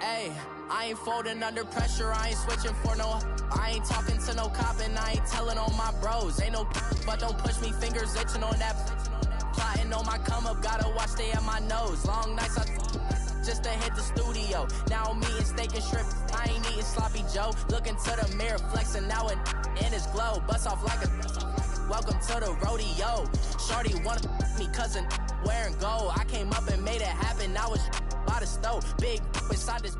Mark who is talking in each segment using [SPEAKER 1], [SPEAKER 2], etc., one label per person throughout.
[SPEAKER 1] Hey, I ain't folding under pressure, I ain't switching for no. I ain't talking to no cop and I ain't telling on my bros. Ain't no but don't push me, fingers itching on that. Plotting on my come up, gotta watch stay at my nose. Long nights just to hit the studio. Now I'm eating steak and shrimp, I ain't eating sloppy Joe. Looking to the mirror, flexing now and in his glow. Bust off like a welcome to the rodeo. Shorty wanna me cousin wearing gold. I came up and made it happen, now it's by the stove. Big inside this.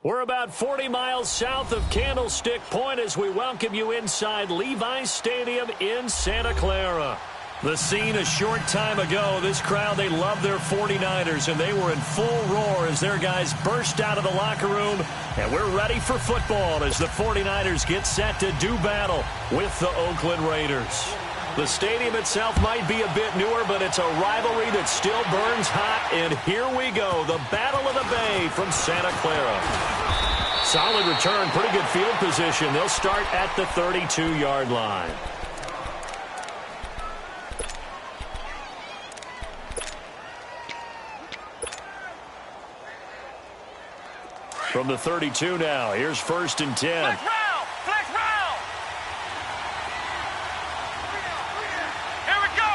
[SPEAKER 2] We're about 40 miles south of Candlestick Point as we welcome you inside Levi's Stadium in Santa Clara. The scene a short time ago, this crowd, they love their 49ers, and they were in full roar as their guys burst out of the locker room. And we're ready for football as the 49ers get set to do battle with the Oakland Raiders. The stadium itself might be a bit newer, but it's a rivalry that still burns hot. And here we go, the Battle of the Bay from Santa Clara. Solid return, pretty good field position. They'll start at the 32-yard line. From the 32 now, here's 1st and 10.
[SPEAKER 3] Flex round! Here we go!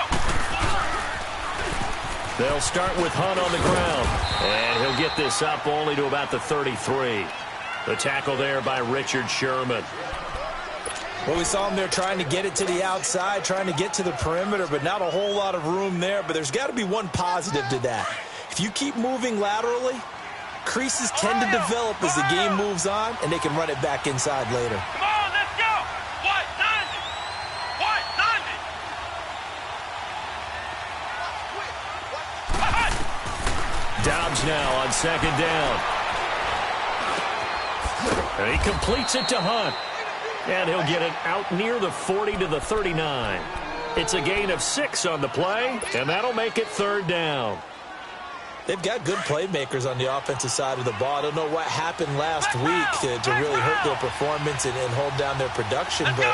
[SPEAKER 2] They'll start with Hunt on the ground, and he'll get this up only to about the 33. The tackle there by Richard Sherman.
[SPEAKER 4] Well, we saw him there trying to get it to the outside, trying to get to the perimeter, but not a whole lot of room there. But there's got to be one positive to that. If you keep moving laterally, creases tend to develop as the game moves on, and they can run it back inside later.
[SPEAKER 3] Come on, let's go! White 90!
[SPEAKER 2] Dobbs now on 2nd down. And he completes it to Hunt. And he'll get it out near the 40 to the 39. It's a gain of 6 on the play, and that'll make it 3rd down.
[SPEAKER 4] They've got good playmakers on the offensive side of the ball. I don't know what happened last week to really hurt their performance and hold down their production, but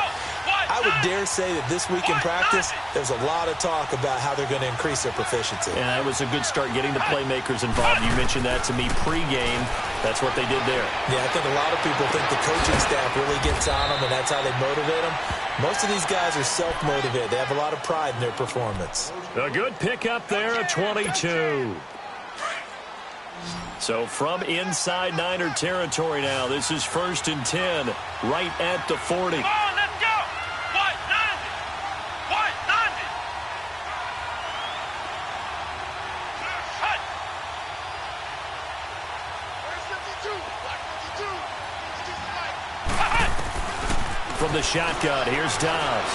[SPEAKER 4] I would dare say that this week in practice, there's a lot of talk about how they're going to increase their proficiency.
[SPEAKER 2] Yeah, it was a good start getting the playmakers involved. You mentioned that to me pregame. That's what they did there.
[SPEAKER 4] Yeah, I think a lot of people think the coaching staff really gets on them, and that's how they motivate them. Most of these guys are self-motivated. They have a lot of pride in their performance.
[SPEAKER 2] A good pickup there at 22. So from inside Niner territory now, this is 1st and 10, right at the 40.
[SPEAKER 3] Come on, let's go! White 90! Hut!
[SPEAKER 2] From the shotgun, here's Dobbs.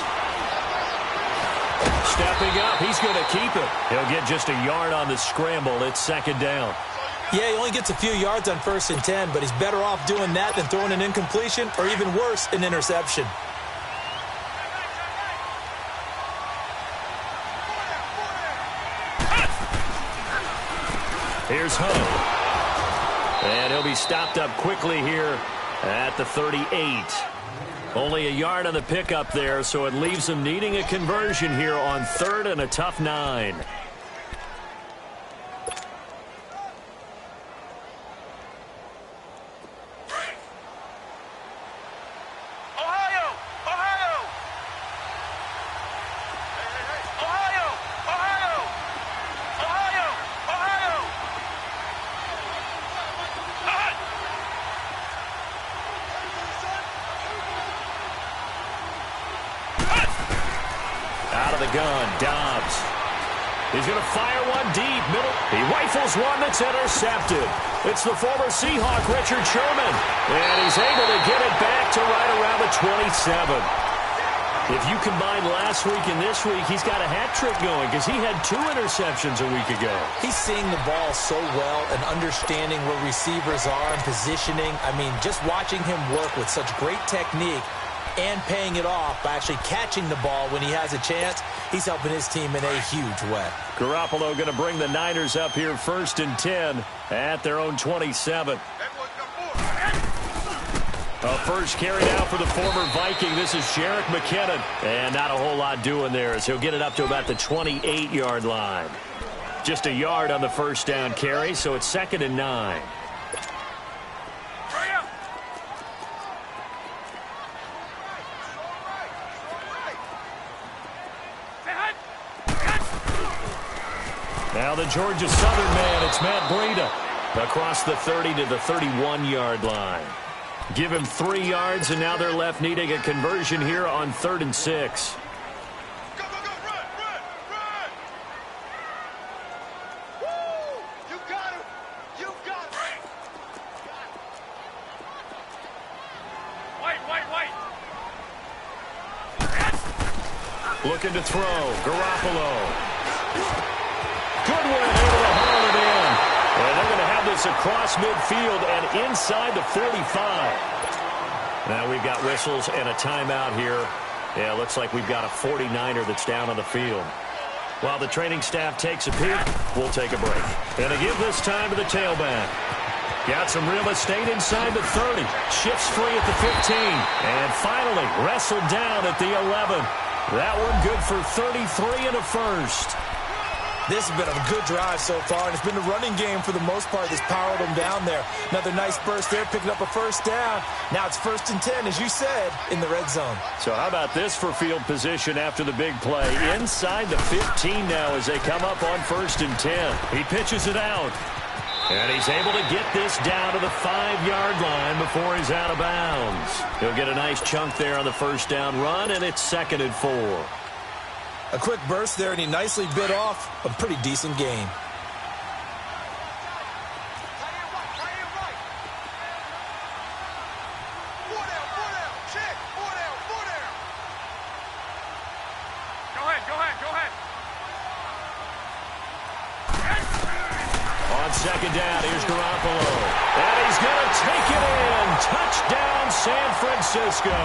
[SPEAKER 2] Stepping up, he's going to keep it. He'll get just a yard on the scramble. It's 2nd down.
[SPEAKER 4] Yeah, he only gets a few yards on 1st and 10, but he's better off doing that than throwing an incompletion or even worse, an interception.
[SPEAKER 2] Here's Hunt. And he'll be stopped up quickly here at the 38. Only a yard on the pickup there, so it leaves them needing a conversion here on 3rd and a tough 9. Dobbs. He's going to fire one deep. Middle. He rifles one that's intercepted. It's the former Seahawk, Richard Sherman. And he's able to get it back to right around the 27. If you combine last week and this week, he's got a hat trick going because he had 2 interceptions a week ago.
[SPEAKER 4] He's seeing the ball so well and understanding where receivers are and positioning. I mean, just watching him work with such great technique and paying it off by actually catching the ball when he has a chance, he's helping his team in a huge way.
[SPEAKER 2] Garoppolo going to bring the Niners up here 1st and 10 at their own 27. A first carry now for the former Viking. This is Jerick McKinnon. And not a whole lot doing there as he'll get it up to about the 28-yard line. Just a yard on the first down carry, so it's 2nd and 9. Now the Georgia Southern man, it's Matt Breida, across the 30 to the 31-yard line. Give him 3 yards, and now they're left needing a conversion here on 3rd and 6.
[SPEAKER 3] Go, go, go, run, run, run! Woo! You got him! You got him! Wait, wait, wait!
[SPEAKER 2] Looking to throw, Garoppolo. Goodwin able to haul it in. And they're going to have this across midfield and inside the 45. Now we've got whistles and a timeout here. Yeah, looks like we've got a 49er that's down on the field. While the training staff takes a peek, we'll take a break. And to give this time to the tailback. Got some real estate inside the 30. Shifts free at the 15. And finally wrestled down at the 11. That one good for 33 and a first.
[SPEAKER 4] This has been a good drive so far, and it's been the running game for the most part that's powered them down there. Another nice burst there, picking up a first down. Now it's 1st and 10, as you said, in the red zone.
[SPEAKER 2] So how about this for field position after the big play? Inside the 15 now as they come up on 1st and 10. He pitches it out. And he's able to get this down to the 5-yard line before he's out of bounds. He'll get a nice chunk there on the first down run, and it's 2nd and 4.
[SPEAKER 4] A quick burst there, and he nicely bit off a pretty decent gain.
[SPEAKER 2] On 2nd down, here's Garoppolo. And he's going to take it in. Touchdown, San Francisco.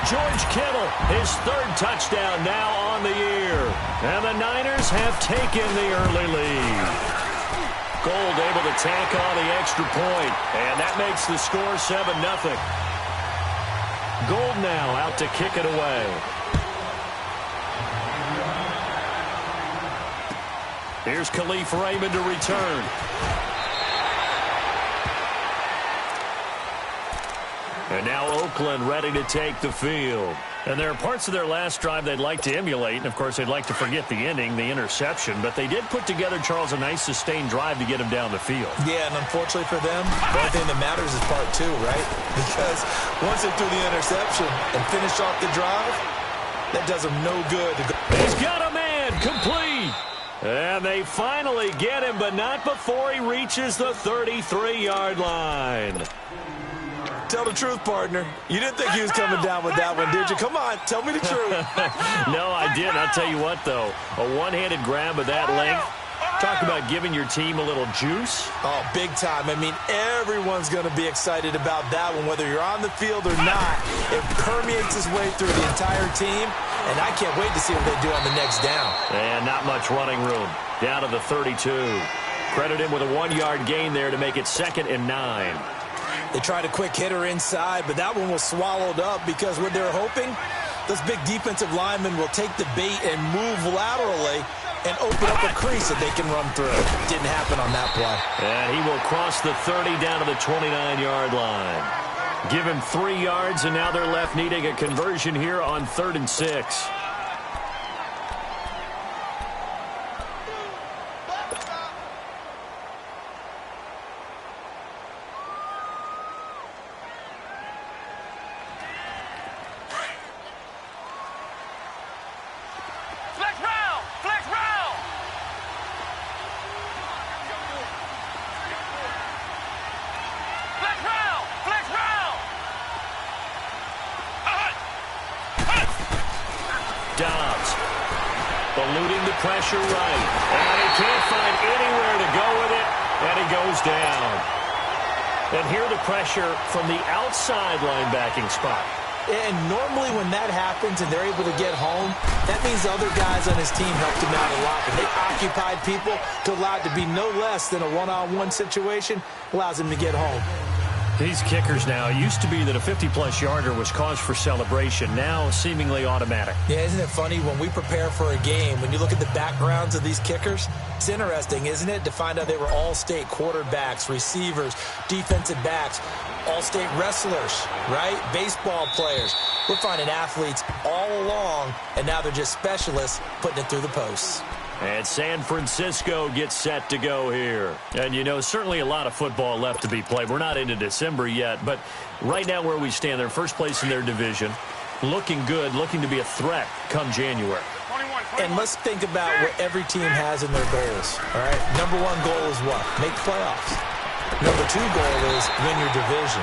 [SPEAKER 2] George Kittle, his 3rd touchdown now on the year. And the Niners have taken the early lead. Gold able to tack on the extra point, and that makes the score 7-0. Gold now out to kick it away. Here's Khalif Raymond to return. And now Oakland ready to take the field. And there are parts of their last drive they'd like to emulate. And, of course, they'd like to forget the ending, the interception. But they did put together, Charles, a nice sustained drive to get him down the field.
[SPEAKER 4] Yeah, and unfortunately for them, the only thing that matters is part 2, right? Because once they threw the interception and finished off the drive, that does them no good.
[SPEAKER 2] He's got a man, complete. And they finally get him, but not before he reaches the 33-yard line.
[SPEAKER 4] Tell the truth, partner. You didn't think he was coming down with that one, did you? Come on, tell me the truth.
[SPEAKER 2] No, I didn't. I'll tell you what, though. A one-handed grab of that length. Talk about giving your team a little juice.
[SPEAKER 4] Oh, big time. I mean, everyone's going to be excited about that one, whether you're on the field or not. It permeates its way through the entire team, and I can't wait to see what they do on the next down.
[SPEAKER 2] And not much running room. Down to the 32. Credit him with a 1-yard gain there to make it 2nd and 9.
[SPEAKER 4] They tried a quick hitter inside, but that one was swallowed up because what they were hoping, those big defensive linemen will take the bait and move laterally and open up a crease that they can run through. Didn't happen on that play.
[SPEAKER 2] And he will cross the 30 down to the 29-yard line. Give him 3 yards, and now they're left needing a conversion here on 3rd and 6. Eluding the pressure right. And he can't find anywhere to go with it. And he goes down. And here the pressure from the outside linebacking spot.
[SPEAKER 4] And normally when that happens and they're able to get home, that means the other guys on his team helped him out a lot. And they occupied people to allow it to be no less than a one-on-one situation, allows him to get home.
[SPEAKER 2] These kickers now, it used to be that a 50-plus yarder was cause for celebration. Now, seemingly automatic.
[SPEAKER 4] Yeah, isn't it funny when we prepare for a game, when you look at the backgrounds of these kickers, it's interesting, isn't it, to find out they were all-state quarterbacks, receivers, defensive backs, all-state wrestlers, right? Baseball players. We're finding athletes all along, and now they're just specialists putting it through the posts.
[SPEAKER 2] And San Francisco gets set to go here. And, you know, certainly a lot of football left to be played. We're not into December yet, but right now where we stand, they're first place in their division. Looking good, looking to be a threat come January.
[SPEAKER 3] 21.
[SPEAKER 4] And let's think about what every team has in their goals, all right? Number one goal is what? Make the playoffs. Number two goal is win your division.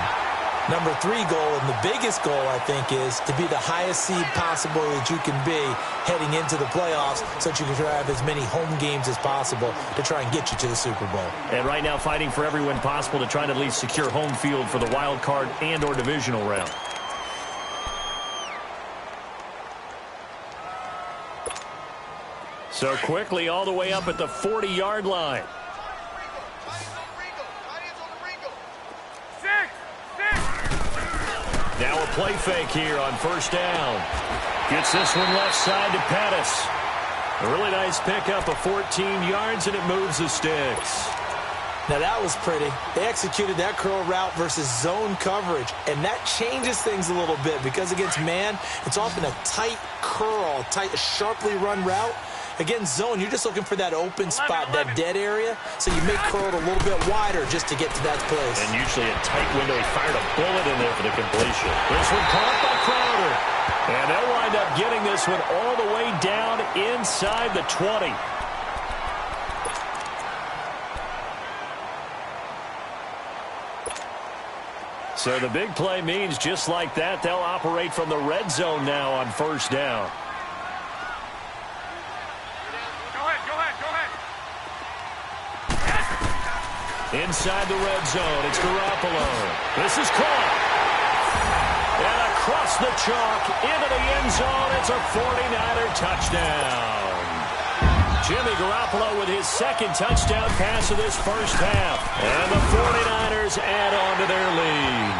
[SPEAKER 4] Number three goal, and the biggest goal, I think, is to be the highest seed possible that you can be heading into the playoffs so that you can have as many home games as possible to try and get you to the Super Bowl.
[SPEAKER 2] And right now fighting for every win possible to try and at least secure home field for the wild card and or divisional round. So quickly all the way up at the 40-yard line. Now a play fake here on first down. Gets this one left side to Pettis. A really nice pickup of 14 yards, and it moves the sticks.
[SPEAKER 4] Now that was pretty. They executed that curl route versus zone coverage, and that changes things a little bit because against man, it's often a tight curl, sharply run route. Against zone, you're just looking for that open spot, that dead area, so you make curl a little bit wider just to get to that place.
[SPEAKER 2] And usually a tight window. He fired a bullet in there for the completion. This one caught by Crowder. And they'll wind up getting this one all the way down inside the 20. So the big play means just like that, they'll operate from the red zone now on first down. Inside the red zone, it's Garoppolo. This is caught. And across the chalk, into the end zone, it's a 49er touchdown. Jimmy Garoppolo with his second touchdown pass of this first half. And the 49ers add on to their lead.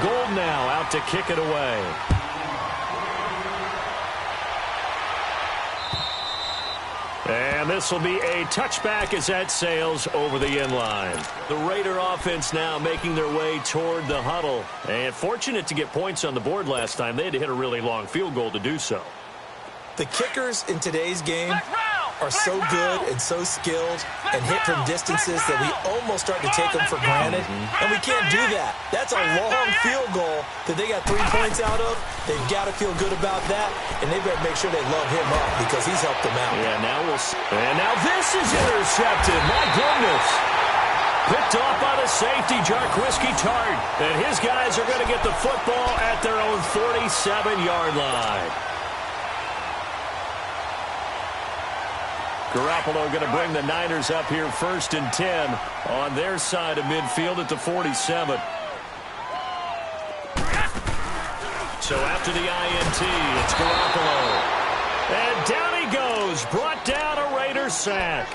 [SPEAKER 2] Gold now out to kick it away. And this will be a touchback as that sails over the end line. The Raider offense now making their way toward the huddle. And fortunate to get points on the board last time. They had to hit a really long field goal to do so.
[SPEAKER 4] The kickers in today's game are so good and so skilled and hit from distances that we almost start to take them for granted. And we can't do that. That's a long field goal that they got 3 points out of. They've got to feel good about that, and they better make sure they load him up because he's helped them out.
[SPEAKER 2] Yeah, now we'll see. And now this is intercepted. My goodness. Picked off by the safety, Jarquiski Tart. And his guys are going to get the football at their own 47-yard line. Garoppolo going to bring the Niners up here 1st and 10 on their side of midfield at the 47. So after the INT, it's Garoppolo. And down he goes, brought down a Raider sack.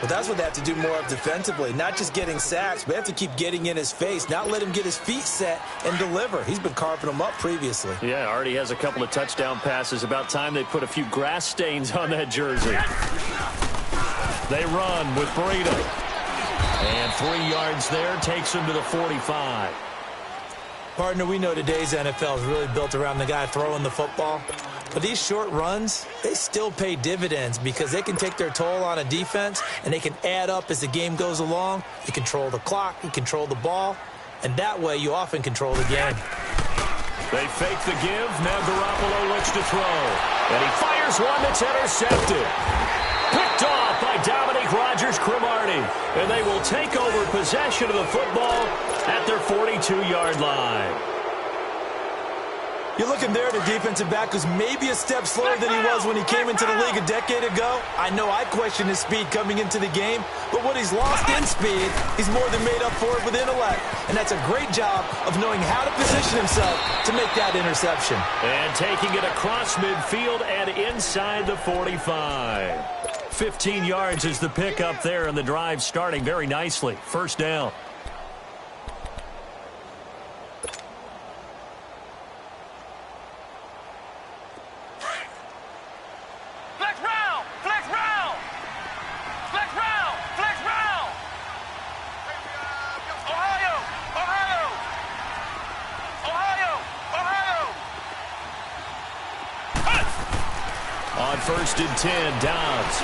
[SPEAKER 4] Well, that's what they have to do more of defensively, not just getting sacks, but they have to keep getting in his face, not let him get his feet set and deliver. He's been carving them up previously.
[SPEAKER 2] Yeah, already has a couple of touchdown passes. About time they put a few grass stains on that jersey. They run with Breida. And 3 yards there takes him to the 45.
[SPEAKER 4] Partner, we know today's NFL is really built around the guy throwing the football. But these short runs, they still pay dividends because they can take their toll on a defense and they can add up as the game goes along. You control the clock, you control the ball, and that way you often control the game.
[SPEAKER 2] They fake the give. Now Garoppolo looks to throw. And he fires one that's intercepted. Picked off by Dominique Rodgers-Cromartie. And they will take over possession of the football at their 42-yard line.
[SPEAKER 4] You're looking there at a defensive back who's maybe a step slower than he was when he came into the league a decade ago. I know I questioned his speed coming into the game, but what he's lost in speed, he's more than made up for it with intellect. And that's a great job of knowing how to position himself to make that interception.
[SPEAKER 2] And taking it across midfield and inside the 45. 15 yards is the pickup there, and the drive starting very nicely. First down. On 1st and 10, Dobbs.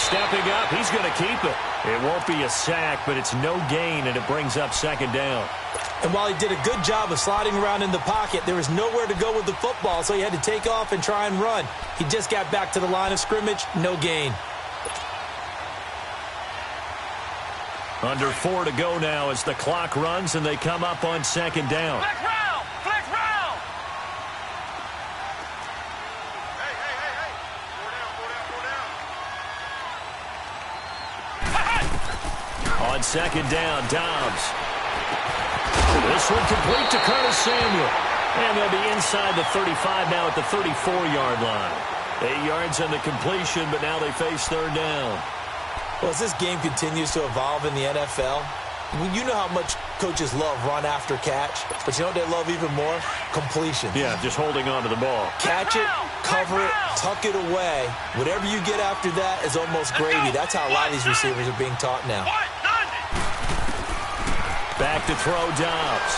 [SPEAKER 2] Stepping up, he's going to keep it. It won't be a sack, but it's no gain, and it brings up 2nd down.
[SPEAKER 4] And while he did a good job of sliding around in the pocket, there was nowhere to go with the football, so he had to take off and try and run. He just got back to the line of scrimmage, no gain.
[SPEAKER 2] Under 4 to go now as the clock runs, and they come up on 2nd down.
[SPEAKER 3] Flex round! Flex round! Hey! Go down!
[SPEAKER 2] On 2nd down, Dobbs. This one complete to Curtis Samuel. And they'll be inside the 35 now at the 34-yard line. 8 yards on the completion, but now they face 3rd down.
[SPEAKER 4] Well, as this game continues to evolve in the NFL, you know how much coaches love run after catch, but you know what they love even more? Completion.
[SPEAKER 2] Yeah, just holding on to the ball.
[SPEAKER 4] Catch it, cover it, tuck it away. Whatever you get after that is almost gravy. That's how a lot of these receivers are being taught now.
[SPEAKER 2] Back to throw, Dobbs.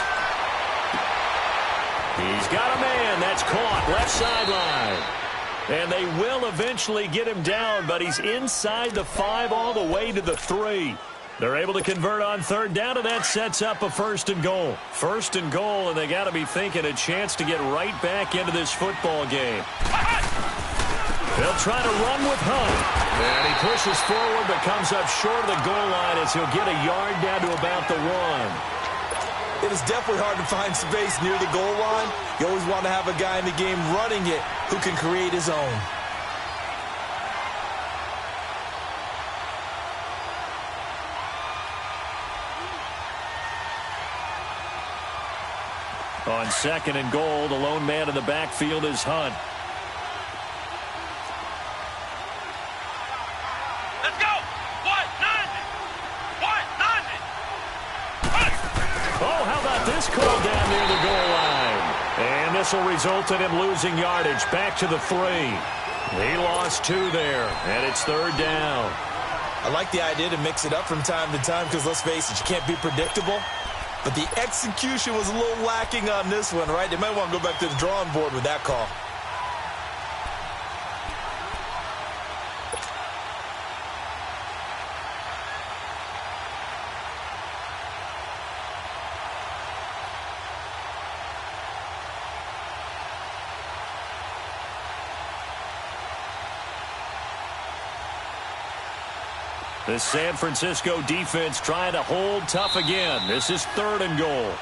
[SPEAKER 2] He's got a man. That's caught. Left sideline. And they will eventually get him down, but he's inside the 5 all the way to the 3. They're able to convert on 3rd down, and that sets up a 1st and goal. 1st and goal, and they got to be thinking a chance to get right back into this football game. They'll try to run with Hunt. And he pushes forward but comes up short of the goal line as he'll get a yard down to about the 1.
[SPEAKER 4] It is definitely hard to find space near the goal line. You always want to have a guy in the game running it who can create his own.
[SPEAKER 2] On 2nd and goal, the lone man in the backfield is Hunt.
[SPEAKER 3] Let's go! 190!
[SPEAKER 2] Oh, how about this call down near the goal line? And this will result in him losing yardage back to the 3. He lost 2 there, and it's 3rd down.
[SPEAKER 4] I like the idea to mix it up from time to time because, let's face it, you can't be predictable. But the execution was a little lacking on this one, right? They might want to go back to the drawing board with that call.
[SPEAKER 2] The San Francisco defense trying to hold tough again. This is 3rd and goal.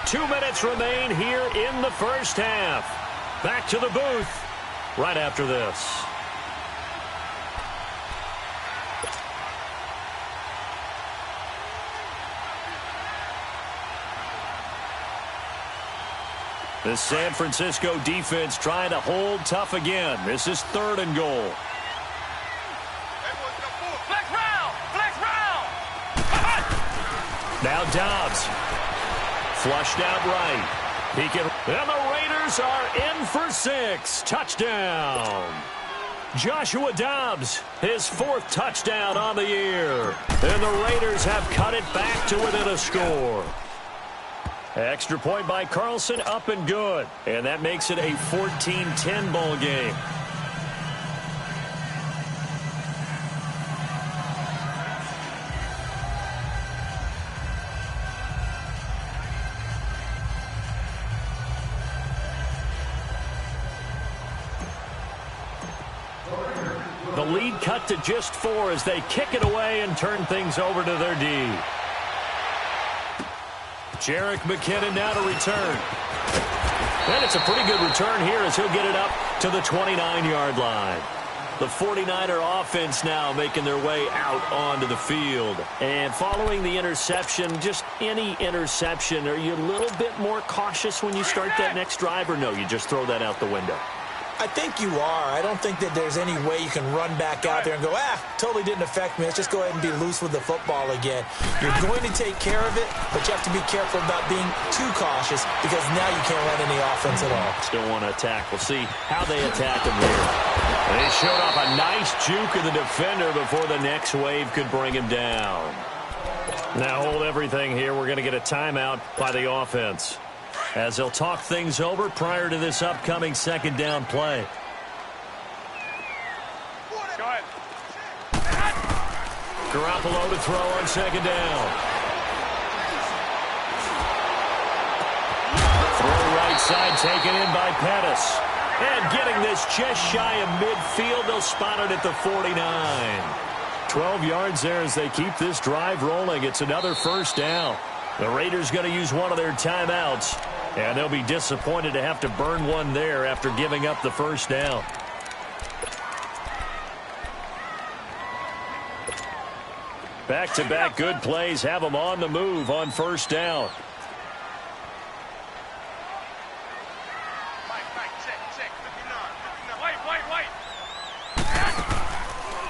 [SPEAKER 2] 2 minutes remain here in the first half. Back to the booth right after this. The San Francisco defense trying to hold tough again. This is 3rd and goal.
[SPEAKER 3] Flex round! Flex round!
[SPEAKER 2] Now Dobbs. Flushed out right. He can, and the Raiders are in for 6. Touchdown. Joshua Dobbs, his 4th touchdown on the year. And the Raiders have cut it back to within a score. Extra point by Carlson, up and good. And that makes it a 14-10 ball game. The lead cut to just 4 as they kick it away and turn things over to their D. Jerick McKinnon now to return. And it's a pretty good return here as he'll get it up to the 29-yard line. The 49er offense now making their way out onto the field. And following the interception, just any interception, are you a little bit more cautious when you start that next drive, or no, you just throw that out the window?
[SPEAKER 4] I think you are. I don't think that there's any way you can run back out there and go, totally didn't affect me. Let's just go ahead and be loose with the football again. You're going to take care of it, but you have to be careful about being too cautious because now you can't run any offense at all.
[SPEAKER 2] Still want to attack. We'll see how they attack him here. They showed off a nice juke of the defender before the next wave could bring him down. Now hold everything here. We're going to get a timeout by the offense. as they'll talk things over prior to this upcoming second down play.
[SPEAKER 3] Go ahead.
[SPEAKER 2] Garoppolo to throw on second down. Throw right side taken in by Pettis. And getting this just shy of midfield, they'll spot it at the 49. 12 yards there as they keep this drive rolling. It's another first down. The Raiders going to use one of their timeouts, and they'll be disappointed to have to burn one there after giving up the first down. Back-to-back good plays have them on the move on first down.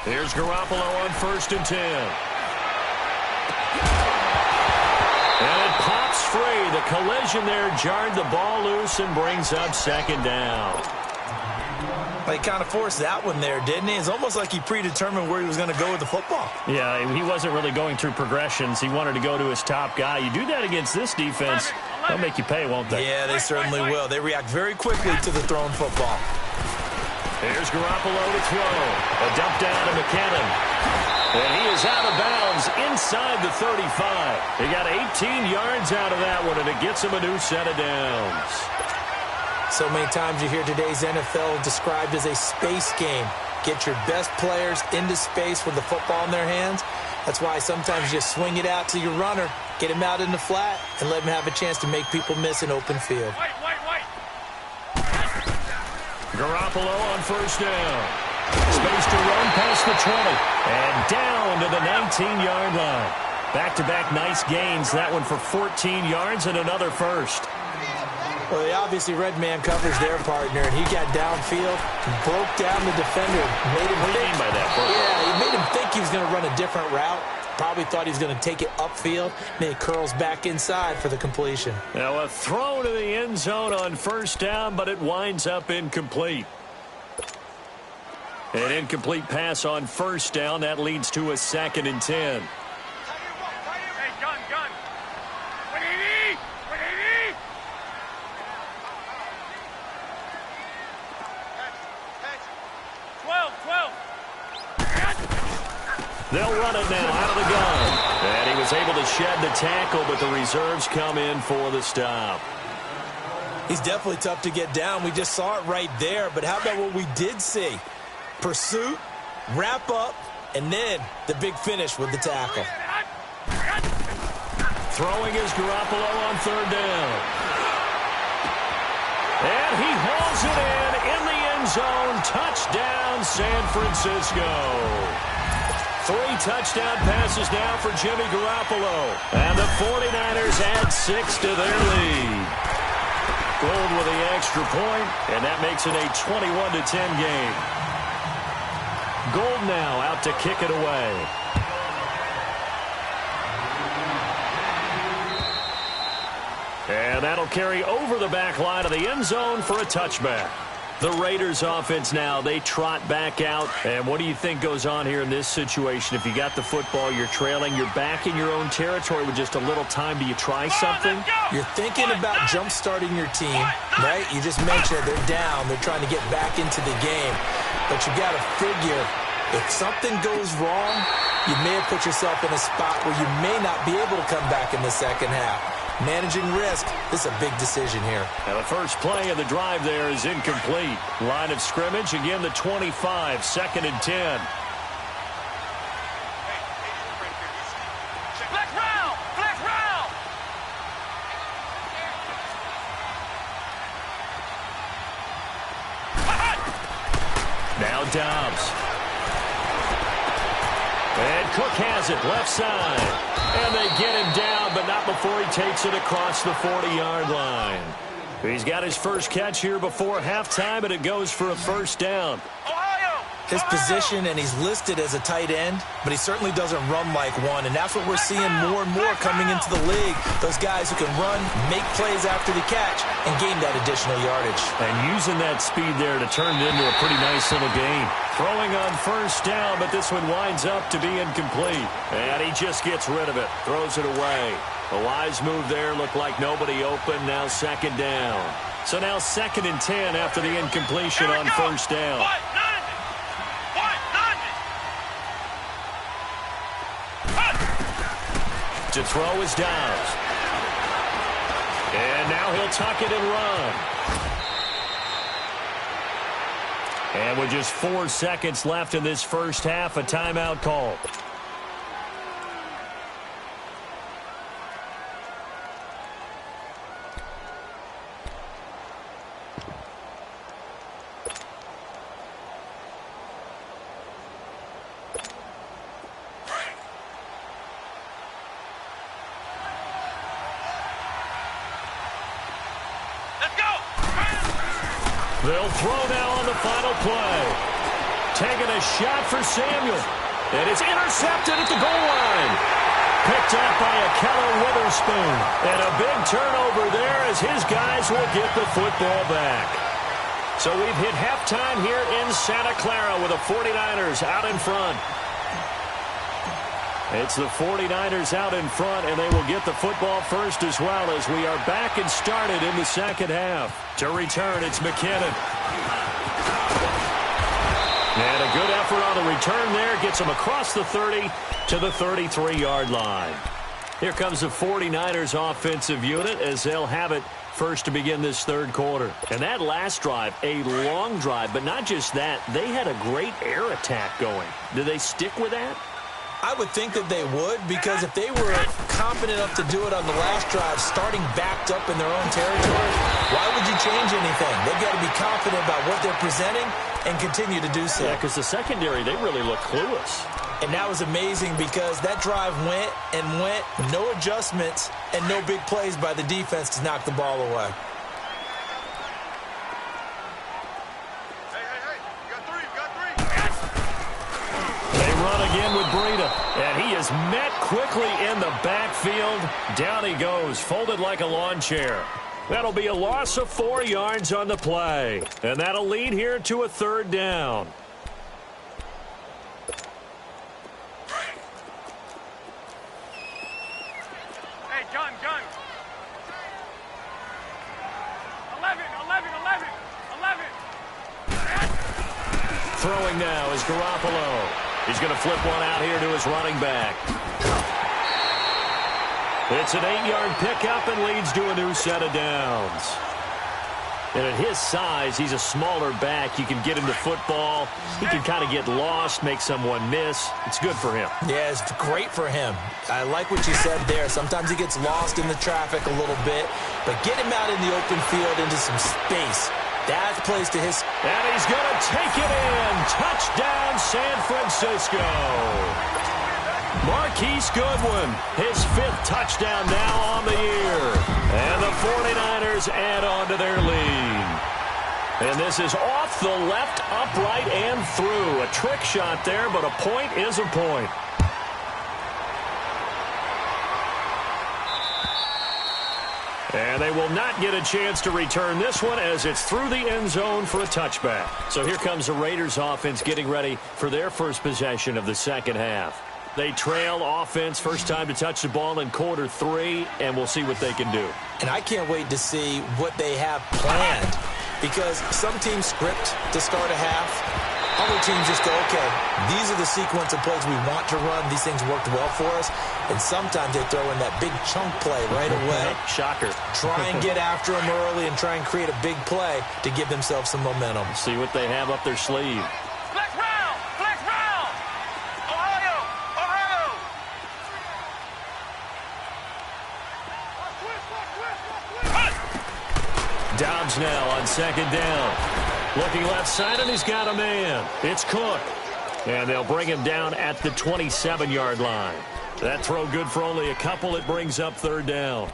[SPEAKER 2] Here's Garoppolo on 1st and 10. And it pops free. The collision there jarred the ball loose and brings up second down.
[SPEAKER 4] He kind of forced that one there, didn't he? It's almost like he predetermined where he was going to go with the football.
[SPEAKER 2] Yeah, he wasn't really going through progressions. He wanted to go to his top guy. You do that against this defense, they'll make you pay, won't they?
[SPEAKER 4] Yeah, they certainly will. They react very quickly to the thrown football.
[SPEAKER 2] Here's Garoppolo to throw. A dump down to McKinnon. And he is out of bounds inside the 35. He got 18 yards out of that one, and it gets him a new set of downs.
[SPEAKER 4] So many times you hear today's NFL described as a space game. Get your best players into space with the football in their hands. That's why sometimes you just swing it out to your runner, get him out in the flat, and let him have a chance to make people miss an open field.
[SPEAKER 2] Garoppolo on first down. Space to run past the 20. And down to the 19-yard line. Back-to-back nice gains. That one for 14 yards and another first.
[SPEAKER 4] Well, they obviously red man covers their partner, and he got downfield, broke down the defender, made him
[SPEAKER 2] What do you mean by that?
[SPEAKER 4] Yeah, he made him think he was going to run a different route. Probably thought he was going to take it upfield, and then he curls back inside for the completion.
[SPEAKER 2] Now a throw to the end zone on first down, but it winds up incomplete. An incomplete pass on first down. That leads to a 2nd and 10.
[SPEAKER 3] Hey, gun. 180! 180!
[SPEAKER 2] They'll run it now out of the gun. And he was able to shed the tackle, but the reserves come in for the stop.
[SPEAKER 4] He's definitely tough to get down. We just saw it right there. But how about what we did see? Pursuit, wrap up, and then the big finish with the tackle.
[SPEAKER 2] Throwing is Garoppolo on 3rd down. And he hauls it in the end zone. Touchdown, San Francisco. 3 touchdown passes now for Jimmy Garoppolo. And the 49ers add 6 to their lead. Gold with the extra point, and that makes it a 21-10 game. Gold now out to kick it away. And that'll carry over the back line of the end zone for a touchback. The Raiders offense now, they trot back out. And what do you think goes on here in this situation? If you got the football, you're trailing, you're back in your own territory with just a little time. Do you try something?
[SPEAKER 4] You're thinking about jump-starting your team, right? You just mentioned they're down. They're trying to get back into the game. But you got to figure, if something goes wrong, you may have put yourself in a spot where you may not be able to come back in the second half. Managing risk, this is a big decision here.
[SPEAKER 2] Now the first play of the drive there is incomplete. Line of scrimmage, again the 25, 2nd and 10.
[SPEAKER 3] Black round!
[SPEAKER 2] Now Dobbs. And Cook has it, left side. And they get him down, but not before he takes it across the 40-yard line. He's got his first catch here before halftime, and it goes for a first down.
[SPEAKER 4] His position, and he's listed as a tight end, but he certainly doesn't run like one, and that's what we're seeing more and more coming into the league. Those guys who can run, make plays after the catch, and gain that additional yardage.
[SPEAKER 2] And using that speed there to turn it into a pretty nice little gain. Throwing on first down, but this one winds up to be incomplete. And he just gets rid of it, throws it away. A wise move there. Looked like nobody open. Now second down. So now 2nd and 10 after the incompletion on first down. To throw is Downs. And now he'll tuck it and run. And with just 4 seconds left in this first half, a timeout call. They'll throw now on the final play. Taking a shot for Samuel. And it's intercepted at the goal line. Picked up by Akello Witherspoon. And a big turnover there as his guys will get the football back. So we've hit halftime here in Santa Clara with the 49ers out in front. It's the 49ers out in front, and they will get the football first as well as we are back and started in the second half. To return, it's McKinnon. And a good effort on the return there. Gets him across the 30 to the 33-yard line. Here comes the 49ers offensive unit as they'll have it first to begin this third quarter. And that last drive, a long drive, but not just that. They had a great air attack going. Do they stick with that?
[SPEAKER 4] I would think that they would, because if they were confident enough to do it on the last drive, starting backed up in their own territory, why would you change anything? They've got to be confident about what they're presenting and continue to do so.
[SPEAKER 2] Yeah, because the secondary, they really look clueless.
[SPEAKER 4] And that was amazing because that drive went and went, no adjustments and no big plays by the defense to knock the ball away.
[SPEAKER 2] Again with Breida, and he is met quickly in the backfield. Down he goes, folded like a lawn chair. That'll be a loss of 4 yards on the play, and that'll lead here to a third down.
[SPEAKER 3] Hey, gun. 11.
[SPEAKER 2] Throwing now is Garoppolo. He's going to flip one out here to his running back. It's an 8-yard pickup and leads to a new set of downs. And at his size, he's a smaller back. You can get him the football. He can kind of get lost, make someone miss. It's good for him.
[SPEAKER 4] Yeah, it's great for him. I like what you said there. Sometimes he gets lost in the traffic a little bit, but get him out in the open field into some space. That plays to his...
[SPEAKER 2] And he's going to take it in. Touchdown, San Francisco. Marquise Goodwin, his 5th touchdown now on the year. And the 49ers add on to their lead. And this is off the left, upright, and through. A trick shot there, but a point is a point. And they will not get a chance to return this one as it's through the end zone for a touchback. So here comes the Raiders offense getting ready for their first possession of the second half. They trail offense, first time to touch the ball in quarter 3, and we'll see what they can do.
[SPEAKER 4] And I can't wait to see what they have planned, because some teams script to start a half. Other teams just go, okay, these are the sequence of plays we want to run. These things worked well for us. And sometimes they throw in that big chunk play right away.
[SPEAKER 2] Shocker.
[SPEAKER 4] Try and get after them early and try and create a big play to give themselves some momentum.
[SPEAKER 2] See what they have up their sleeve.
[SPEAKER 3] Flex round! Ohio!
[SPEAKER 2] Dobbs now on second down. Looking left side, and he's got a man. It's Cook. And they'll bring him down at the 27-yard line. That throw good for only a couple. It brings up third down.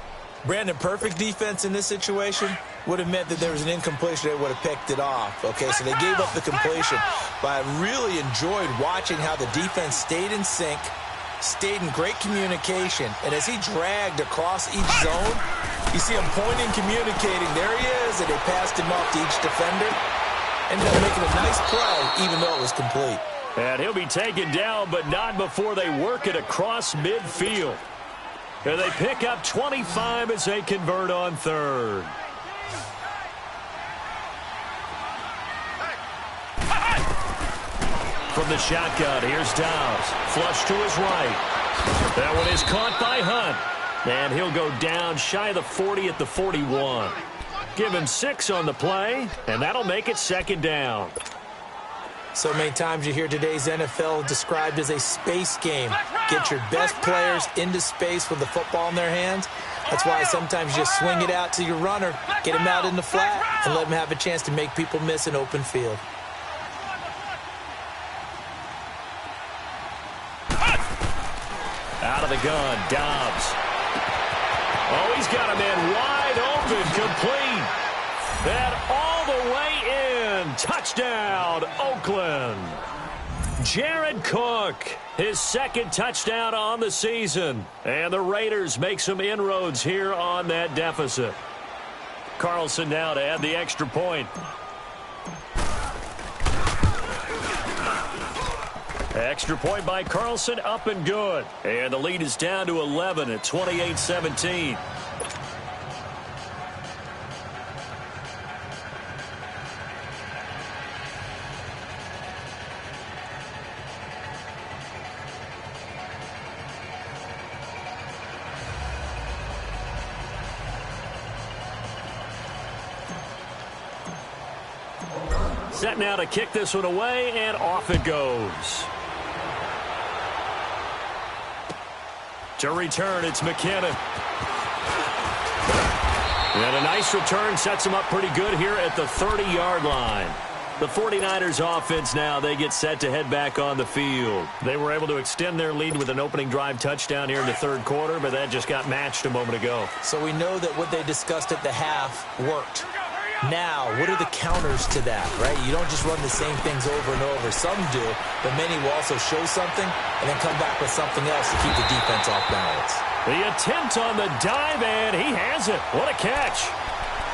[SPEAKER 4] Brandon, perfect defense in this situation would have meant that there was an incompletion. They would have picked it off. Okay, so they gave up the completion. But I really enjoyed watching how the defense stayed in sync, stayed in great communication. And as he dragged across each zone, you see him pointing, communicating. There he is, and they passed him off to each defender. Ended up making a nice play, even though it was complete.
[SPEAKER 2] And he'll be taken down, but not before they work it across midfield. And they pick up 25 as they convert on third. From the shotgun, here's Dobbs. Flush to his right. That one is caught by Hunt. And he'll go down shy of the 40 at the 41. Give him 6 on the play, and that'll make it second down.
[SPEAKER 4] So many times you hear today's NFL described as a space game. Get your best players into space with the football in their hands. That's why sometimes you just swing it out to your runner, get him out in the flat, and let him have a chance to make people miss an open field.
[SPEAKER 2] Out of the gun, Dobbs. Oh, he's got a man wide open, complete. That all the way in. Touchdown, Oakland. Jared Cook, his second touchdown on the season. And the Raiders make some inroads here on that deficit. Carlson now to add the extra point. Extra point by Carlson, up and good. And the lead is down to 11 at 28-17. Set now to kick this one away, and off it goes. To return, it's McKinnon. And a nice return sets him up pretty good here at the 30-yard line. The 49ers offense now, they get set to head back on the field. They were able to extend their lead with an opening drive touchdown here in the third quarter, but that just got matched a moment ago.
[SPEAKER 4] So we know that what they discussed at the half worked. Now, what are the counters to that, right? You don't just run the same things over and over. Some do, but many will also show something and then come back with something else to keep the defense off balance.
[SPEAKER 2] The attempt on the dive, and he has it. What a catch.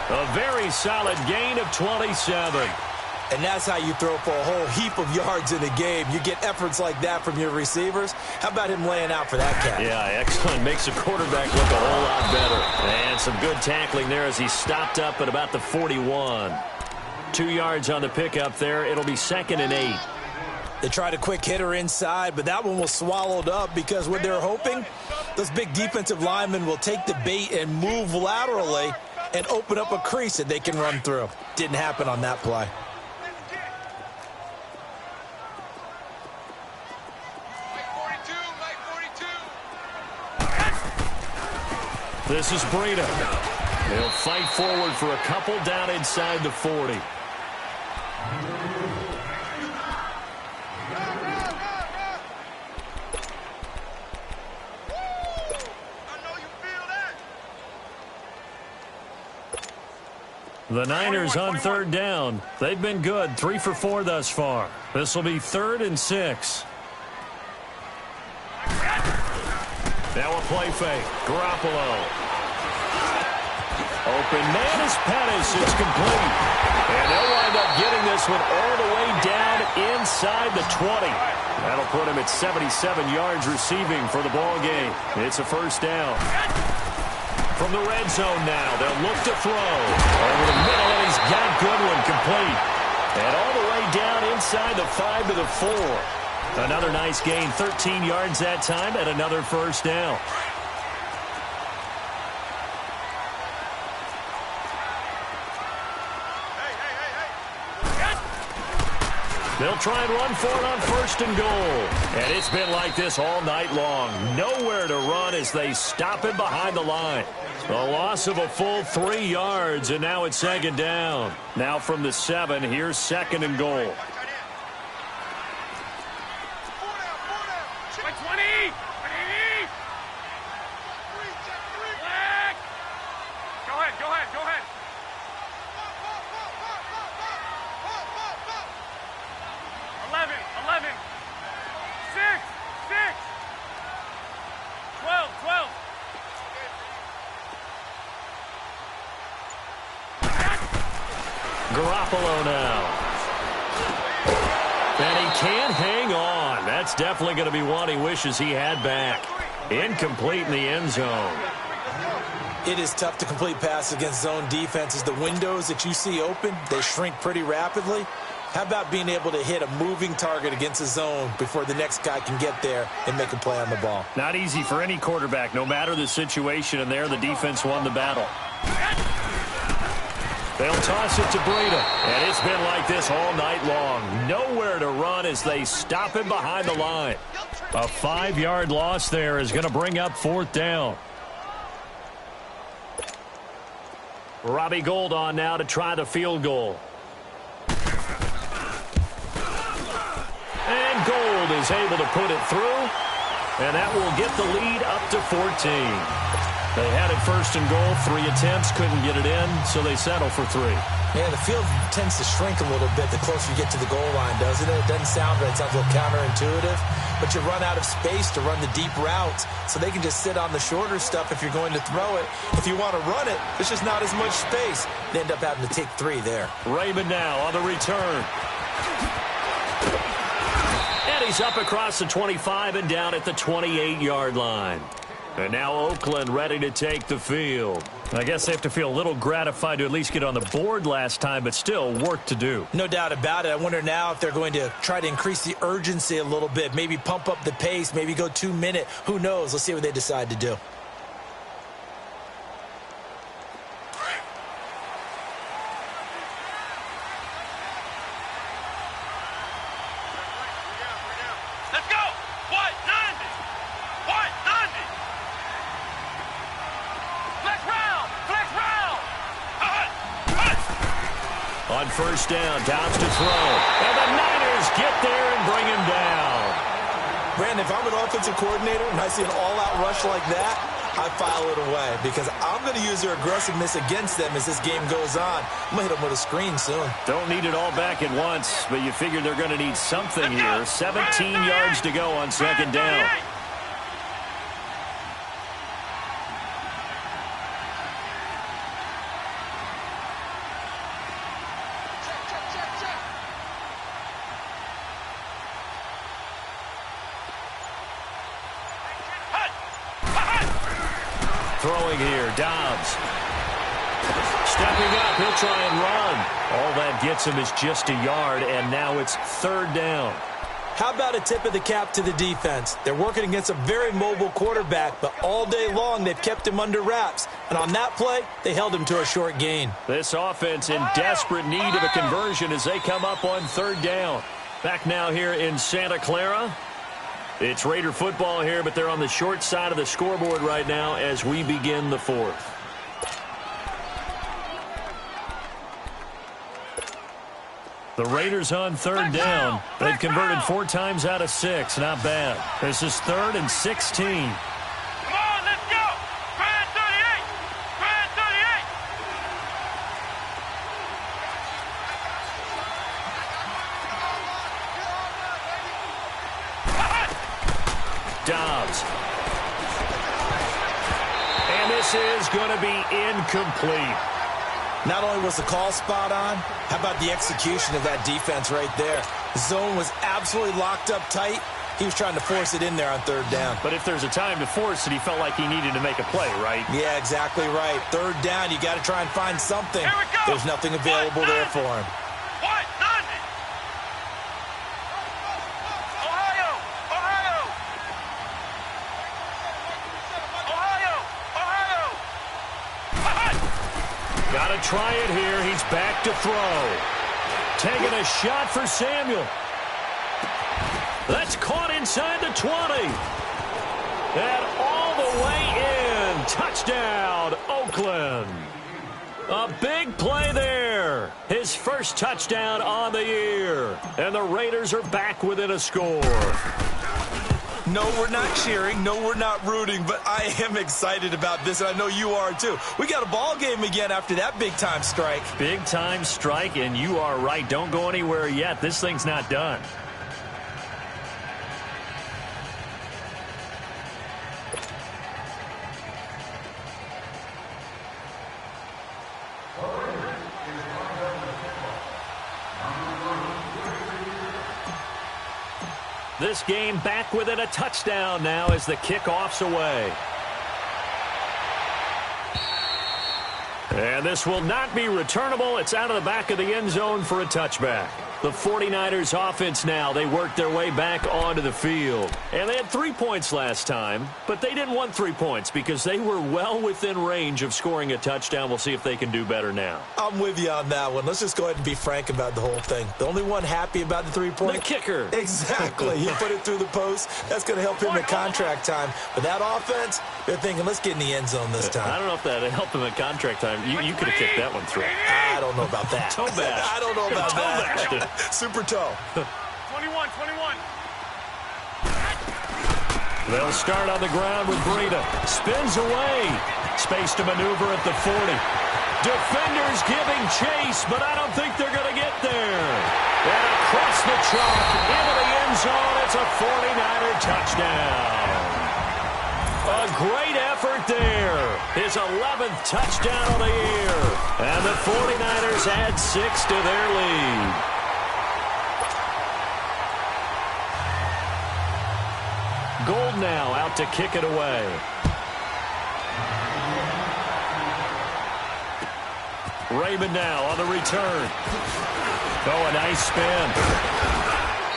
[SPEAKER 2] A very solid gain of 27.
[SPEAKER 4] And that's how you throw for a whole heap of yards in a game. You get efforts like that from your receivers. How about him laying out for that catch?
[SPEAKER 2] Yeah, excellent. Makes the quarterback look a whole lot better. And some good tackling there as he stopped up at about the 41. 2 yards on the pickup there. It'll be 2nd and 8.
[SPEAKER 4] They tried a quick hitter inside, but that one was swallowed up because what they're hoping, those big defensive linemen will take the bait and move laterally and open up a crease that they can run through. Didn't happen on that play.
[SPEAKER 2] This is Breida. He'll fight forward for a couple down inside the 40. The Niners on third down. They've been good, 3 for 4 thus far. This will be 3rd and 6. Now a play fake. Garoppolo. Open man is Pettis. It's complete. And they'll wind up getting this one all the way down inside the 20. That'll put him at 77 yards receiving for the ball game. It's a first down. From the red zone now, they'll look to throw. Over the middle, and he's got Goodwin complete. And all the way down inside the 5 to the 4. Another nice gain, 13 yards that time, and another first down. They'll try and run for it on 1st and goal. And it's been like this all night long. Nowhere to run as they stop it behind the line. A loss of a full 3 yards, and now it's 2nd down. Now from the 7, here's 2nd and goal. Garoppolo now. And he can't hang on. That's definitely going to be one he wishes he had back. Incomplete in the end zone.
[SPEAKER 4] It is tough to complete passes against zone defenses. The windows that you see open, they shrink pretty rapidly. How about being able to hit a moving target against a zone before the next guy can get there and make a play on the ball?
[SPEAKER 2] Not easy for any quarterback, no matter the situation, and there the defense won the battle. They'll toss it to Breida, and it's been like this all night long. Nowhere to run as they stop him behind the line. A 5-yard loss there is going to bring up 4th down. Robbie Gould on now to try the field goal. And Gould is able to put it through, and that will get the lead up to 14. They had it 1st and goal, 3 attempts, couldn't get it in, so they settle for 3.
[SPEAKER 4] Yeah, the field tends to shrink a little bit the closer you get to the goal line, doesn't it? It doesn't sound right. It sounds a little counterintuitive, but you run out of space to run the deep routes, so they can just sit on the shorter stuff if you're going to throw it. If you want to run it, there's just not as much space. They end up having to take 3 there.
[SPEAKER 2] Raymond now on the return. And he's up across the 25 and down at the 28-yard line. And now Oakland ready to take the field. I guess they have to feel a little gratified to at least get on the board last time, but still work to do.
[SPEAKER 4] No doubt about it. I wonder now if they're going to try to increase the urgency a little bit, maybe pump up the pace, maybe go 2-minute. Who knows? Let's see what they decide to do.
[SPEAKER 2] On 1st down, Downs to throw. And the Niners get there and bring him down.
[SPEAKER 4] Brandon, if I'm an offensive coordinator and I see an all-out rush like that, I file it away because I'm going to use their aggressiveness against them as this game goes on. I'm going to hit them with a screen soon.
[SPEAKER 2] Don't need it all back at once, but you figure they're going to need something here. 17 yards to go on 2nd down. Throwing here, Dobbs. Stepping up, he'll try and run. All that gets him is just a yard, and now it's 3rd down.
[SPEAKER 4] How about a tip of the cap to the defense? They're working against a very mobile quarterback, but all day long they've kept him under wraps. And on that play, they held him to a short gain.
[SPEAKER 2] This offense in desperate need of a conversion as they come up on 3rd down. Back now here in Santa Clara. It's Raider football here, but they're on the short side of the scoreboard right now as we begin the 4th. The Raiders on 3rd down. They've converted 4 times out of 6. Not bad. This is 3rd and 16.
[SPEAKER 3] Come on, let's go! Grand 38! Grand 38!
[SPEAKER 2] Dobbs. And this is going to be incomplete.
[SPEAKER 4] Not only was the call spot on, how about the execution of that defense right there? The zone was absolutely locked up tight. He was trying to force it in there on 3rd down.
[SPEAKER 2] But if there's a time to force it, he felt like he needed to make a play, right?
[SPEAKER 4] Yeah, exactly right. 3rd down, you got to try and find something.
[SPEAKER 3] Here we go.
[SPEAKER 4] There's nothing available there for him.
[SPEAKER 3] What? Nothing. Ohio! Ohio! Ohio! Ohio!
[SPEAKER 2] Got to try it here. He's back to throw. Taking a shot for Samuel. That's caught inside the 20. And all the way in. Touchdown, Oakland. A big play there. His first touchdown on the year. And the Raiders are back within a score.
[SPEAKER 4] No, we're not cheering. No, we're not rooting. But I am excited about this, and I know you are too. We got a ball game again after that big-time strike.
[SPEAKER 2] Big-time strike, and you are right. Don't go anywhere yet. This thing's not done. This game back within a touchdown now as the kickoff's away. And this will not be returnable. It's out of the back of the end zone for a touchback. The 49ers offense now, they worked their way back onto the field. And they had 3 points last time, but they didn't want 3 points because they were well within range of scoring a touchdown. We'll see if they can do better now.
[SPEAKER 4] I'm with you on that one. Let's just go ahead and be frank about the whole thing. The only one happy about the 3-point?
[SPEAKER 2] The kicker.
[SPEAKER 4] Exactly. He put it through the post. That's going to help him at contract time. But that offense, they're thinking, let's get in the end zone this time.
[SPEAKER 2] I don't know if that helped him at contract time. You could have kicked that one through.
[SPEAKER 4] I don't know about that.
[SPEAKER 2] Toe bash.
[SPEAKER 4] I don't know about that. Super toe.
[SPEAKER 3] 21.
[SPEAKER 2] They'll start on the ground with Breida. Spins away. Space to maneuver at the 40. Defenders giving chase, but I don't think they're going to get there. And across the chalk, into the end zone, it's a 49er touchdown. A great effort there. His 11th touchdown of the year. And the 49ers add 6 to their lead. Gold now out to kick it away. Raymond now on the return. Oh, a nice spin.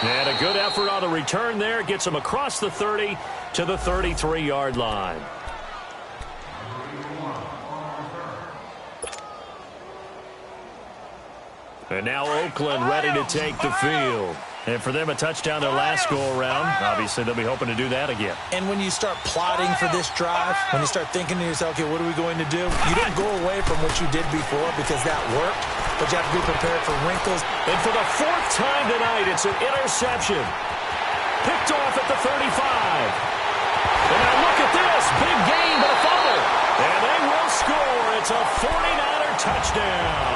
[SPEAKER 2] And a good effort on the return there. Gets him across the 30 to the 33-yard line. And now Oakland ready to take the field. And for them, a touchdown their last go-around. Obviously, they'll be hoping to do that again.
[SPEAKER 4] And when you start plotting for this drive, when you start thinking to yourself, okay, what are we going to do? You don't go away from what you did before because that worked, but you have to be prepared for wrinkles.
[SPEAKER 2] And for the 4th time tonight, it's an interception. Picked off at the 35. And now look at this. Big gain, but a fumble. And they will score. It's a 49er touchdown.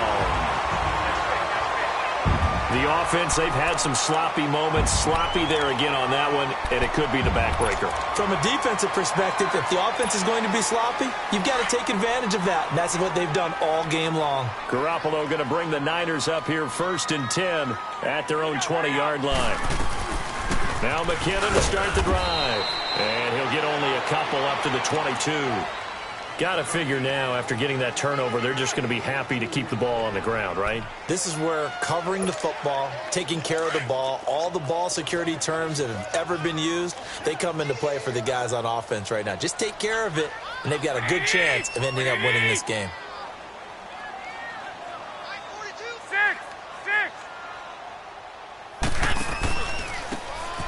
[SPEAKER 2] The offense, they've had some sloppy moments. Sloppy there again on that one, and it could be the backbreaker.
[SPEAKER 4] From a defensive perspective, if the offense is going to be sloppy, you've got to take advantage of that. And that's what they've done all game long.
[SPEAKER 2] Garoppolo going to bring the Niners up here 1st and 10 at their own 20-yard line. Now McKinnon to start the drive. And he'll get only a couple up to the 22. Got to figure now, after getting that turnover, they're just going to be happy to keep the ball on the ground, right?
[SPEAKER 4] This is where covering the football, taking care of the ball, all the ball security terms that have ever been used, they come into play for the guys on offense right now. Just take care of it, and they've got a good chance of ending up winning this game.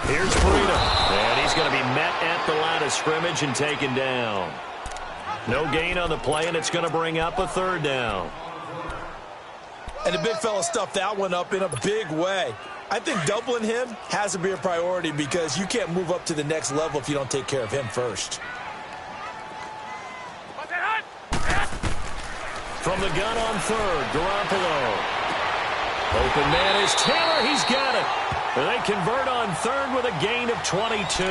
[SPEAKER 2] Here's Breida, and he's going to be met at the line of scrimmage and taken down. No gain on the play, and it's going to bring up a 3rd down.
[SPEAKER 4] And the big fella stuffed that one up in a big way. I think doubling him has to be a priority because you can't move up to the next level if you don't take care of him first.
[SPEAKER 2] From the gun on 3rd, Garoppolo. Open man is Taylor. He's got it. And they convert on 3rd with a gain of 22.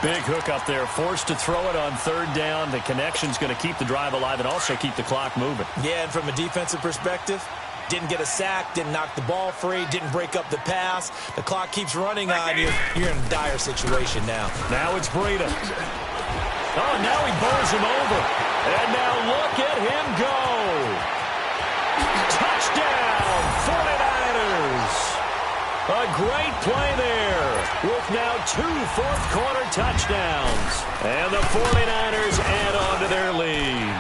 [SPEAKER 2] Big hook up there, forced to throw it on 3rd down. The connection's going to keep the drive alive and also keep the clock moving.
[SPEAKER 4] Yeah, and from a defensive perspective, didn't get a sack, didn't knock the ball free, didn't break up the pass. The clock keeps running on you. You're in a dire situation now.
[SPEAKER 2] Now it's Breida. Oh, now he bowls him over. And now look at him go. Touchdown, 49ers. A great play there with now 2 fourth-quarter touchdowns. And the 49ers add on to their lead.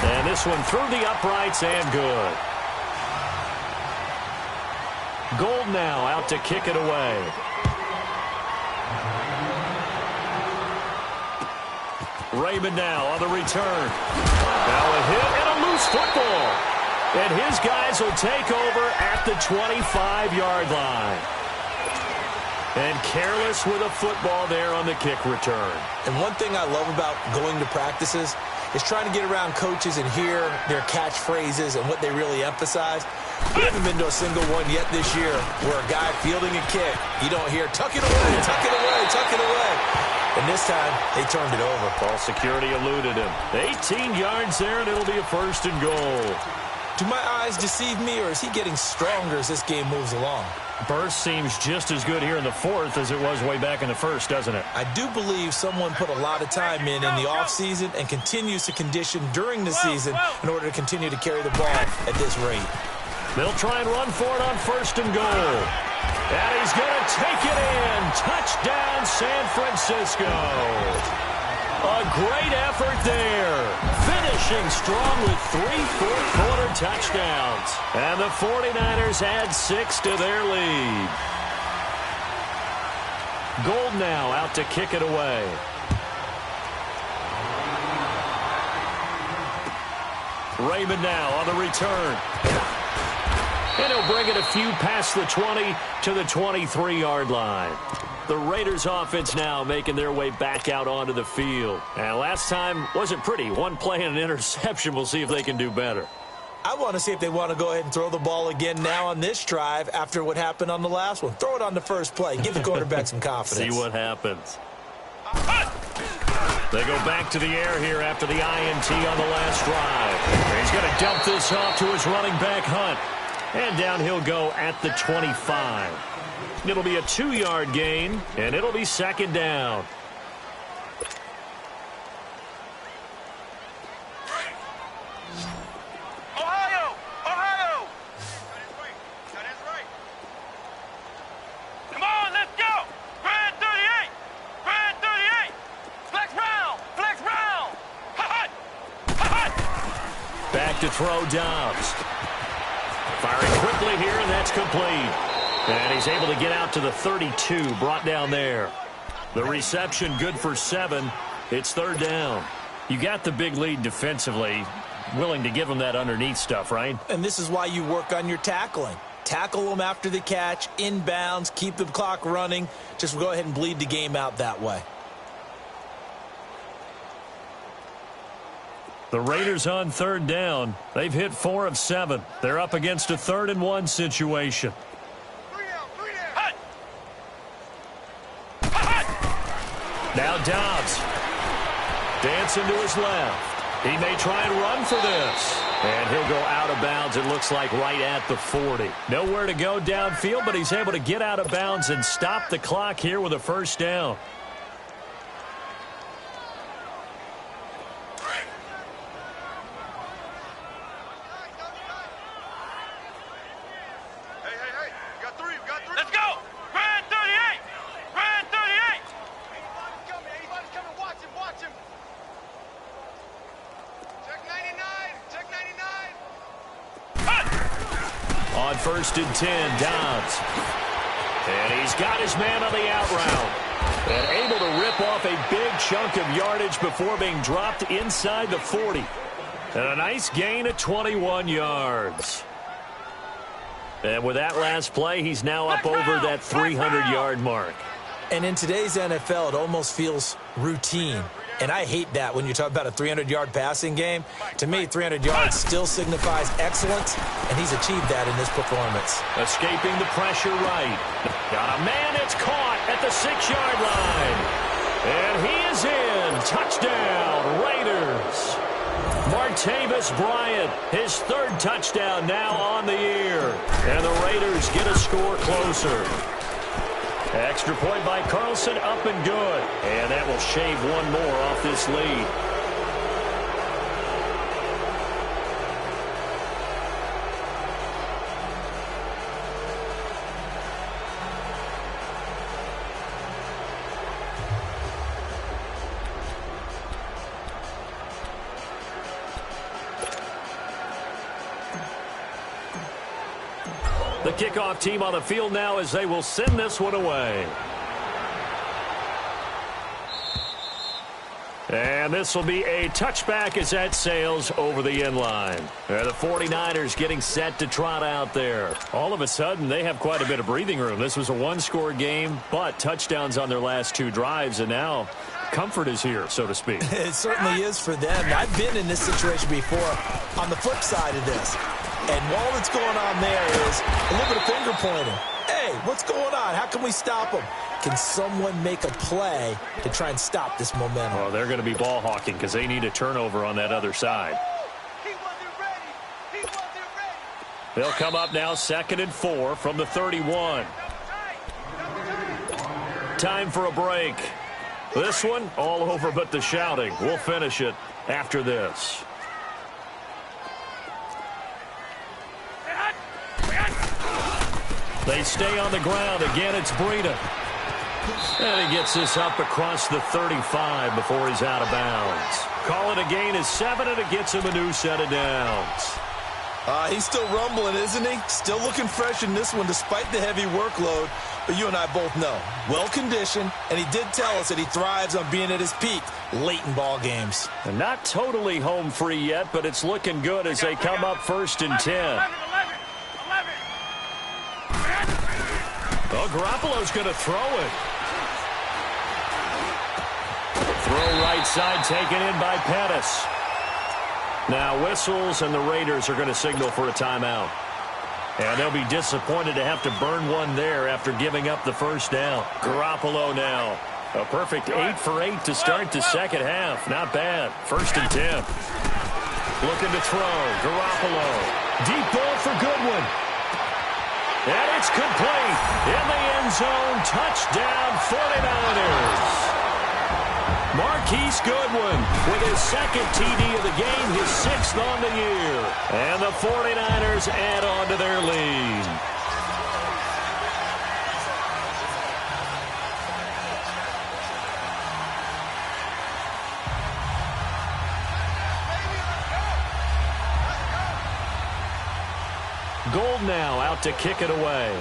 [SPEAKER 2] And this one through the uprights and good. Gold now out to kick it away. Raymond now on the return. Now a hit and a loose football. And his guys will take over at the 25-yard line. And careless with a football there on the kick return.
[SPEAKER 4] And one thing I love about going to practices is trying to get around coaches and hear their catchphrases and what they really emphasize. We haven't been to a single one yet this year where a guy fielding a kick, you don't hear, tuck it away, tuck it away, tuck it away. And this time, they turned it over.
[SPEAKER 2] Ball security eluded him. 18 yards there, and it'll be a 1st and goal.
[SPEAKER 4] Do my eyes deceive me, or is he getting stronger as this game moves along?
[SPEAKER 2] Burst seems just as good here in the fourth as it was way back in the first, doesn't it?
[SPEAKER 4] I do believe someone put a lot of time in the offseason and continues to condition during the season in order to continue to carry the ball at this rate.
[SPEAKER 2] They'll try and run for it on 1st and goal. And he's going to take it in. Touchdown, San Francisco. A great effort there. Finishing strong with 3 fourth-quarter touchdowns. And the 49ers add 6 to their lead. Gold now out to kick it away. Raymond now on the return. And he'll bring it a few past the 20 to the 23-yard line. The Raiders offense now making their way back out onto the field. And last time wasn't pretty. One play and an interception. We'll see if they can do better.
[SPEAKER 4] I want to see if they want to go ahead and throw the ball again now on this drive after what happened on the last one. Throw it on the first play. Give the quarterback some confidence.
[SPEAKER 2] See what happens. They go back to the air here after the INT on the last drive. He's going to dump this off to his running back, Hunt. And down he'll go at the 25. It'll be a 2-yard gain, and it'll be 2nd down.
[SPEAKER 3] Ohio! Ohio! That is right. Come on, let's go! Grand 38! Grand 38! Flex round! Flex round! Ha-ha! Ha-ha!
[SPEAKER 2] Back to throw Dobbs. Firing quickly here, and that's complete. And he's able to get out to the 32, brought down there. The reception good for 7. It's 3rd down. You got the big lead defensively. Willing to give them that underneath stuff, right?
[SPEAKER 4] And this is why you work on your tackling. Tackle them after the catch, inbounds, keep the clock running. Just go ahead and bleed the game out that way.
[SPEAKER 2] The Raiders on 3rd down. They've hit 4 of 7. They're up against a 3rd and 1 situation. Now Dobbs. Dancing to his left. He may try and run for this. And he'll go out of bounds, it looks like, right at the 40. Nowhere to go downfield, but he's able to get out of bounds and stop the clock here with a 1st down. On 1st and 10, Dobbs. And he's got his man on the out route. And able to rip off a big chunk of yardage before being dropped inside the 40. And a nice gain of 21 yards. And with that last play, he's now up over that 300-yard mark.
[SPEAKER 4] And in today's NFL, it almost feels routine. And I hate that when you talk about a 300-yard passing game. To me, 300 yards still signifies excellence, and he's achieved that in this performance.
[SPEAKER 2] Escaping the pressure right. Got a man that's caught at the 6-yard line. And he is in. Touchdown, Raiders. Martavis Bryant, his 3rd touchdown now on the year. And the Raiders get a score closer. Extra point by Carlson, up and good. And that will shave one more off this lead. The kickoff team on the field now as they will send this one away. And this will be a touchback as that sails over the end line. The 49ers getting set to trot out there. All of a sudden, they have quite a bit of breathing room. This was a one-score game, but touchdowns on their last 2 drives, and now comfort is here, so to speak.
[SPEAKER 4] It certainly is for them. I've been in this situation before on the flip side of this. And all that's going on there is a little bit of finger pointing. Hey, what's going on? How can we stop them? Can someone make a play to try and stop this momentum?
[SPEAKER 2] Well, they're going to be ball hawking because they need a turnover on that other side.
[SPEAKER 3] He wasn't ready. He wasn't
[SPEAKER 2] They'll come up now 2nd and 4 from the 31. Time for a break. This one, all over but the shouting. We'll finish it after this. They stay on the ground. Again, it's Breida. And he gets this up across the 35 before he's out of bounds. Call it a gain of 7, and it gets him a new set of downs.
[SPEAKER 4] He's still rumbling, isn't he? Still looking fresh in this one despite the heavy workload. But you and I both know, well-conditioned, and he did tell us that he thrives on being at his peak late in ball games.
[SPEAKER 2] And not totally home free yet, but it's looking good as they come up 1st and 10. Oh, Garoppolo's going to throw it. Throw right side taken in by Pettis. Now whistles, and the Raiders are going to signal for a timeout. And they'll be disappointed to have to burn one there after giving up the first down. Garoppolo now. A perfect 8 for 8 to start the second half. Not bad. 1st and 10. Looking to throw. Garoppolo. Deep ball for Goodwin. And it's complete. In the end zone. Touchdown 49ers. Marquise Goodwin with his 2nd TD of the game, his 6th on the year. And the 49ers add on to their lead. Gold now out to kick it away.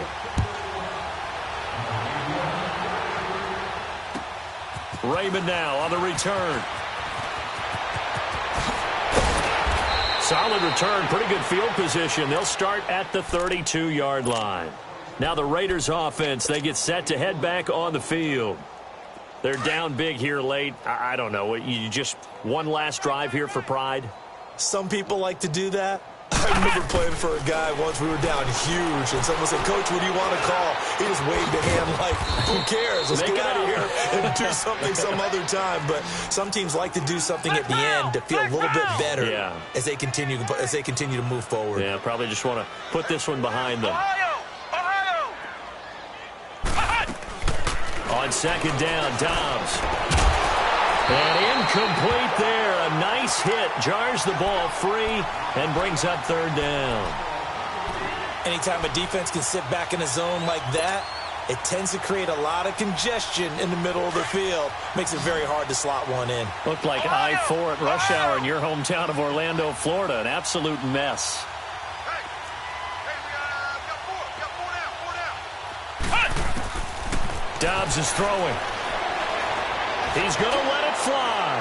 [SPEAKER 2] Raymond now on the return. Solid return, pretty good field position. They'll start at the 32-yard line. Now the Raiders offense, they get set to head back on the field. They're down big here late. I don't know. You just one last drive here for pride?
[SPEAKER 4] Some people like to do that. I remember playing for a guy once. We were down huge, and someone said, "Coach, what do you want to call?" He just waved a hand like, "Who cares? Let's get out of here and do something some other time." But some teams like to do something at the end to feel a little bit better as they continue to move forward.
[SPEAKER 2] Yeah, probably just want to put this one behind them. On 2nd down, Dobbs. And incomplete there. A nice hit. Jars the ball free and brings up 3rd down.
[SPEAKER 4] Anytime a defense can sit back in a zone like that, it tends to create a lot of congestion in the middle of the field. Makes it very hard to slot one in.
[SPEAKER 2] Looked like I-4 at rush hour in your hometown of Orlando, Florida. An absolute mess. Dobbs is throwing. He's going to let it fly.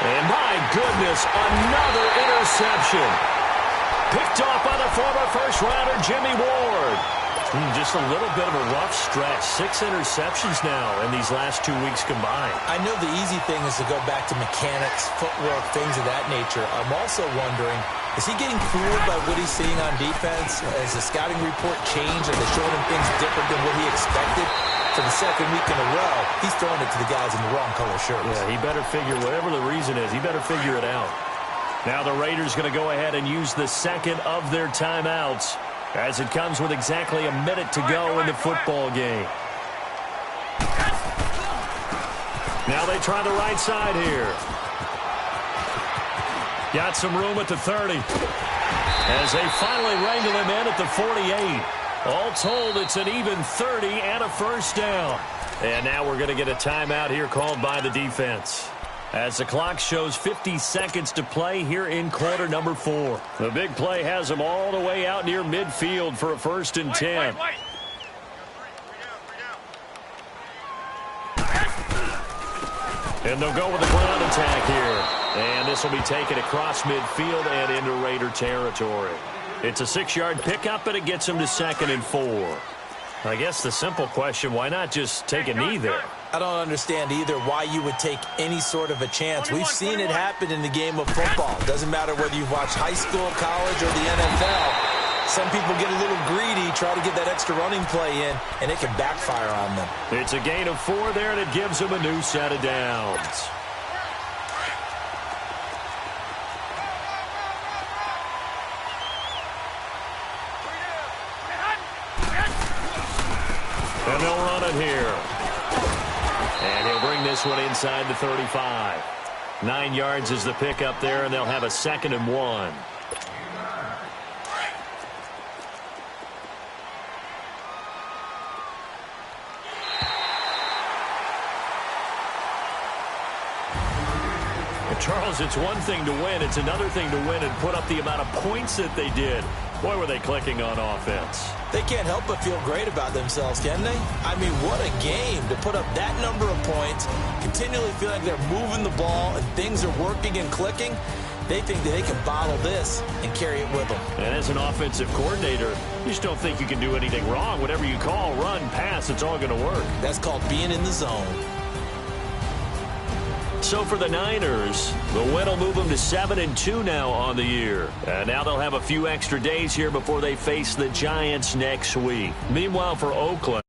[SPEAKER 2] And my goodness, another interception. Picked off by the former first-rounder Jimmy Ward. Just a little bit of a rough stretch. 6 interceptions now in these last 2 weeks combined.
[SPEAKER 4] I know the easy thing is to go back to mechanics, footwork, things of that nature. I'm also wondering, is he getting fooled by what he's seeing on defense? Has the scouting report changed? Are they showing him things different than what he expected? For the 2nd week in a row, he's throwing it to the guys in the wrong color shirts.
[SPEAKER 2] Yeah, he better figure, whatever the reason is, he better figure it out. Now the Raiders going to go ahead and use the 2nd of their timeouts as it comes with exactly a minute to go in the football game. Now they try the right side here. Got some room at the 30. As they finally wrangle him in at the 48. All told, it's an even 30 and a first down. And now we're going to get a timeout here called by the defense. As the clock shows 50 seconds to play here in quarter number 4. The big play has them all the way out near midfield for a 1st and 10. And they'll go with the ground attack here. And this will be taken across midfield and into Raider territory. It's a 6-yard pickup, and it gets them to 2nd and 4. I guess the simple question, why not just take a knee there?
[SPEAKER 4] I don't understand either why you would take any sort of a chance. We've seen it happen in the game of football. Doesn't matter whether you've watched high school, college, or the NFL. Some people get a little greedy, try to get that extra running play in, and it can backfire on them.
[SPEAKER 2] It's a gain of 4 there, and it gives them a new set of downs. And they'll run it here. And he'll bring this one inside the 35. 9 yards is the pickup there, and they'll have a 2nd and 1. Charles, it's one thing to win. It's another thing to win and put up the amount of points that they did. Boy, were they clicking on offense.
[SPEAKER 4] They can't help but feel great about themselves, can they? I mean, what a game to put up that number of points, continually feel like they're moving the ball and things are working and clicking. They think that they can bottle this and carry it with them.
[SPEAKER 2] And as an offensive coordinator, you just don't think you can do anything wrong. Whatever you call, run, pass, it's all going to work.
[SPEAKER 4] That's called being in the zone.
[SPEAKER 2] So for the Niners, the win will move them to 7-2 now on the year. And now they'll have a few extra days here before they face the Giants next week. Meanwhile, for Oakland,